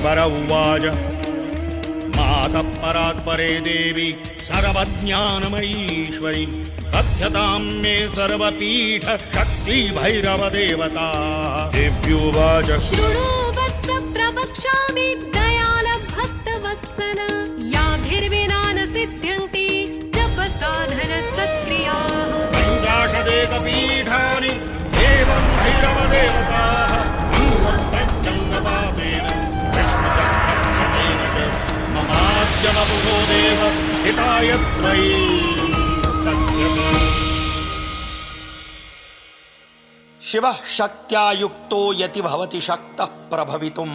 परमेश्वर उवाच मातः परात् परे देवी सर्वज्ञानमयीश्वरी कथ्यतां मे सर्वपीठ शक्ति भैरव देवता। देव्युवाच शृणु वत्स प्रवक्ष्यामि दयाल भक्तवत्सल याभिर्विना न सिद्ध्यन्ति जप साधन सत्क्रियाः। पञ्चाशदेकपीठानि देव भैरव देवताः अनुवर्तन्तं ममाद्यमपुरो देव हिताय त्वयि कथ्यते। शिवः शक्त्या युक्तो यति भवति शक्तः प्रभवितुं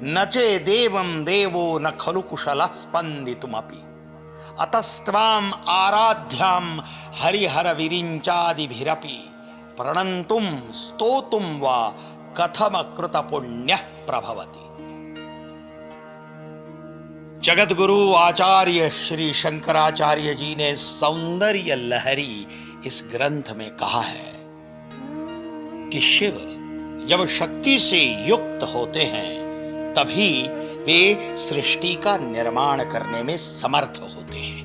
न चेदेवं देवो न खलु कुशलः स्पन्दितुमपि। अतस्त्वाम् आराध्यां हरिहर विरिञ्चादिभिरपि प्रणन्तुं स्तोतुं वा कथमकृत पुण्यः प्रभवति। जगत गुरु आचार्य श्री शंकराचार्य जी ने सौंदर्य लहरी इस ग्रंथ में कहा है कि शिव जब शक्ति से युक्त होते हैं तभी वे सृष्टि का निर्माण करने में समर्थ होते हैं,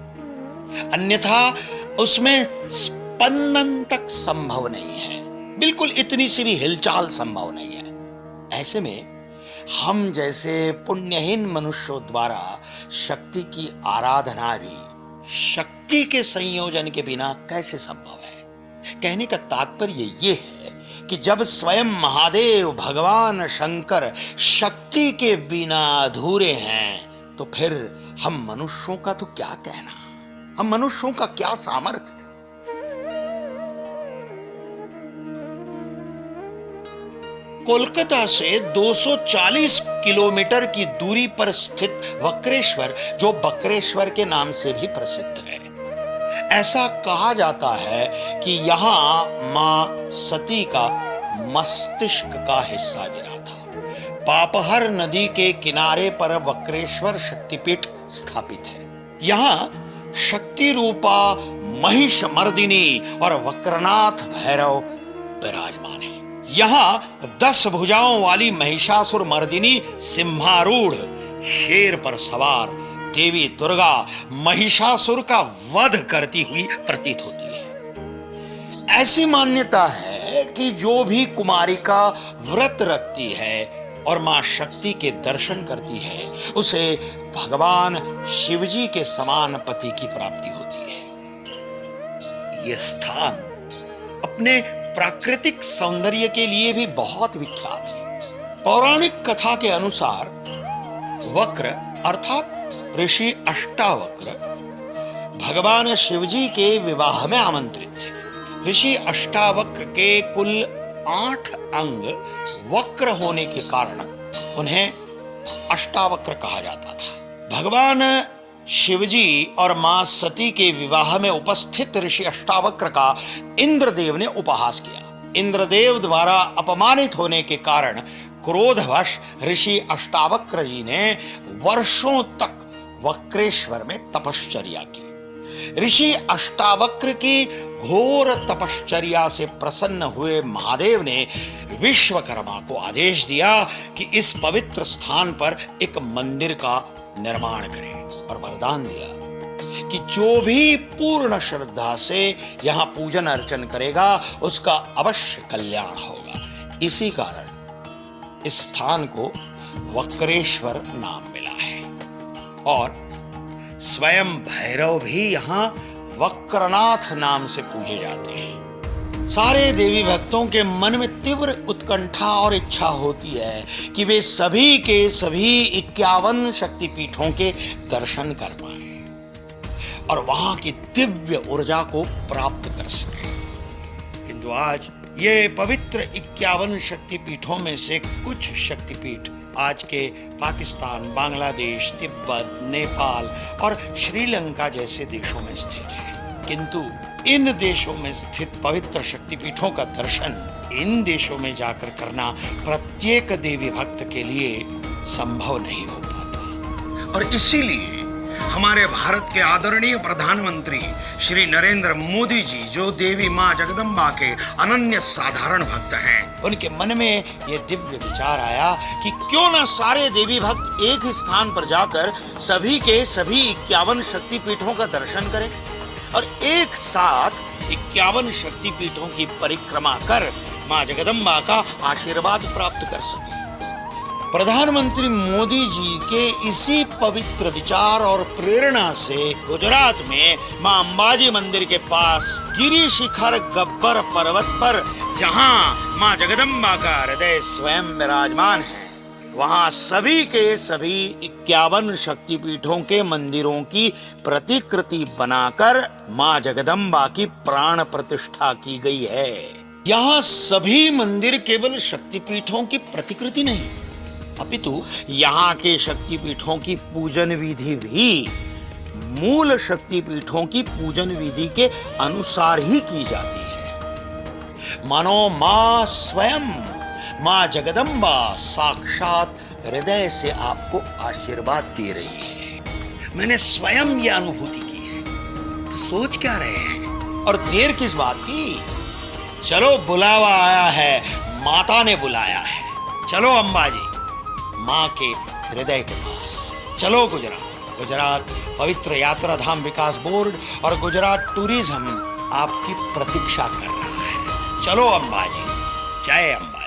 अन्यथा उसमें स्पंदन तक संभव नहीं है, बिल्कुल इतनी सी भी हिलचाल संभव नहीं है। ऐसे में हम जैसे पुण्यहीन मनुष्यों द्वारा शक्ति की आराधना भी शक्ति के संयोजन के बिना कैसे संभव है। कहने का तात्पर्य ये है कि जब स्वयं महादेव भगवान शंकर शक्ति के बिना अधूरे हैं तो फिर हम मनुष्यों का तो क्या कहना, हम मनुष्यों का क्या सामर्थ्य। कोलकाता से 240 किलोमीटर की दूरी पर स्थित वक्रेश्वर, जो बकरेश्वर के नाम से भी प्रसिद्ध है, ऐसा कहा जाता है कि यहां मां सती का मस्तिष्क का हिस्सा गिरा था। पापहर नदी के किनारे पर वक्रेश्वर शक्तिपीठ स्थापित है। यहां शक्ति रूपा महिष मर्दिनी और वक्रनाथ भैरव विराजमान है। यहां 10 भुजाओं वाली महिषासुर मर्दिनी सिंहारूढ़ शेर पर सवार देवी दुर्गा महिषासुर का वध करती हुई प्रतीत होती है। ऐसी मान्यता है कि जो भी कुमारिका व्रत रखती है और मां शक्ति के दर्शन करती है उसे भगवान शिवजी के समान पति की प्राप्ति होती है। यह स्थान अपने प्राकृतिक सौंदर्य के लिए भी बहुत विख्यात है। पौराणिक कथा के अनुसार वक्र अर्थात ऋषि अष्टावक्र भगवान शिवजी के विवाह में आमंत्रित थे। ऋषि अष्टावक्र के कुल 8 अंग वक्र होने के कारण उन्हें अष्टावक्र कहा जाता था। भगवान शिवजी और मां सती के विवाह में उपस्थित ऋषि अष्टावक्र का इंद्रदेव ने उपहास किया। इंद्रदेव द्वारा अपमानित होने के कारण क्रोधवश ऋषि अष्टावक्र जी ने वर्षों तक वक्रेश्वर में तपश्चर्या की। ऋषि अष्टावक्र की घोर तपश्चर्या से प्रसन्न हुए महादेव ने विश्वकर्मा को आदेश दिया कि इस पवित्र स्थान पर एक मंदिर का निर्माण करें और वरदान दिया कि जो भी पूर्ण श्रद्धा से यहाँ पूजन अर्चन करेगा उसका अवश्य कल्याण होगा। इसी कारण इस स्थान को वक्रेश्वर नाम मिला है और स्वयं भैरव भी यहाँ वक्रनाथ नाम से पूजे जाते हैं। सारे देवी भक्तों के मन में तीव्र उत्कंठा और इच्छा होती है कि वे सभी के सभी 51 शक्तिपीठों के दर्शन कर पाएं और वहां की दिव्य ऊर्जा को प्राप्त कर सकें। किंतु आज ये पवित्र 51 शक्तिपीठों में से कुछ शक्तिपीठ आज के पाकिस्तान, बांग्लादेश, तिब्बत, नेपाल और श्रीलंका जैसे देशों में स्थित है। किंतु इन देशों में स्थित पवित्र शक्तिपीठों का दर्शन इन देशों में जाकर करना प्रत्येक देवी भक्त के लिए संभव नहीं हो पाता और इसीलिए हमारे भारत के आदरणीय प्रधानमंत्री श्री नरेंद्र मोदी जी, जो देवी माँ जगदम्बा के अनन्य साधारण भक्त हैं, उनके मन में ये दिव्य विचार आया कि क्यों न सारे देवी भक्त एक ही स्थान पर जाकर सभी के सभी 51 शक्तिपीठों का दर्शन करें और एक साथ 51 शक्तिपीठों की परिक्रमा कर माँ जगदम्बा का आशीर्वाद प्राप्त कर सके। प्रधानमंत्री मोदी जी के इसी पवित्र विचार और प्रेरणा से गुजरात में मां अंबाजी मंदिर के पास गिरी शिखर गब्बर पर्वत पर, जहां मां जगदम्बा का हृदय स्वयं विराजमान है, वहां सभी के सभी 51 शक्तिपीठों के मंदिरों की प्रतिकृति बनाकर मां जगदम्बा की प्राण प्रतिष्ठा की गई है। यहाँ सभी मंदिर केवल शक्तिपीठों की प्रतिकृति नहीं, अपितु यहाँ के शक्तिपीठों की पूजन विधि भी मूल शक्तिपीठों की पूजन विधि के अनुसार ही की जाती है। मानो मां स्वयं, मां जगदम्बा साक्षात हृदय से आपको आशीर्वाद दे रही है। मैंने स्वयं यह अनुभूति की है, तो सोच क्या रहे हैं और देर किस बात की? चलो, बुलावा आया है, माता ने बुलाया है। चलो अंबाजी, माँ के हृदय के पास चलो। गुजरात पवित्र यात्रा धाम विकास बोर्ड और गुजरात टूरिज्म आपकी प्रतीक्षा कर रहा है। चलो अंबाजी, जय अंबा।